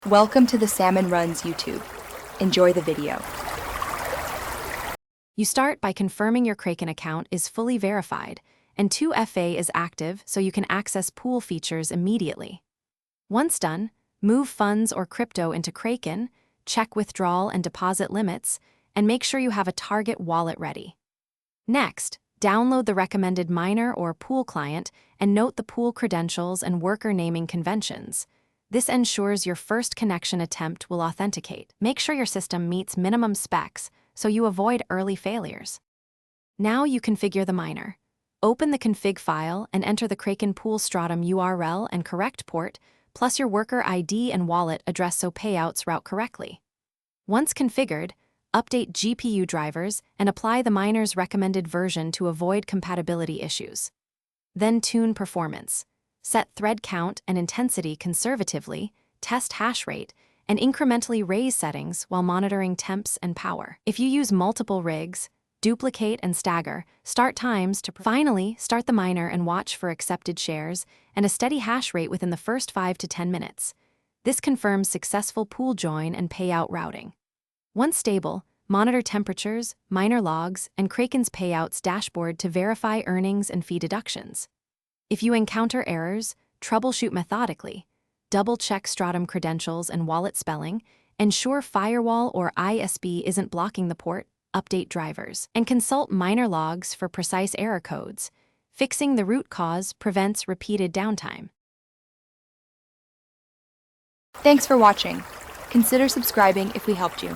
Welcome to the Salmon Runs YouTube. Enjoy the video. You start by confirming your Kraken account is fully verified and 2FA is active so you can access pool features immediately. Once done, move funds or crypto into Kraken, check withdrawal and deposit limits, and make sure you have a target wallet ready. Next, download the recommended miner or pool client and note the pool credentials and worker naming conventions. This ensures your first connection attempt will authenticate. Make sure your system meets minimum specs so you avoid early failures. Now you configure the miner. Open the config file and enter the Kraken Pool Stratum URL and correct port, plus your worker ID and wallet address so payouts route correctly. Once configured, update GPU drivers and apply the miner's recommended version to avoid compatibility issues. Then tune performance. Set thread count and intensity conservatively, test hash rate, and incrementally raise settings while monitoring temps and power. If you use multiple rigs, duplicate and stagger, start times to finally start the miner and watch for accepted shares and a steady hash rate within the first 5 to 10 minutes. This confirms successful pool join and payout routing. Once stable, monitor temperatures, miner logs, and Kraken's payouts dashboard to verify earnings and fee deductions. If you encounter errors, troubleshoot methodically, double-check Stratum credentials and wallet spelling, ensure firewall or ISP isn't blocking the port, update drivers, and consult miner logs for precise error codes. Fixing the root cause prevents repeated downtime. Thanks for watching. Consider subscribing if we helped you.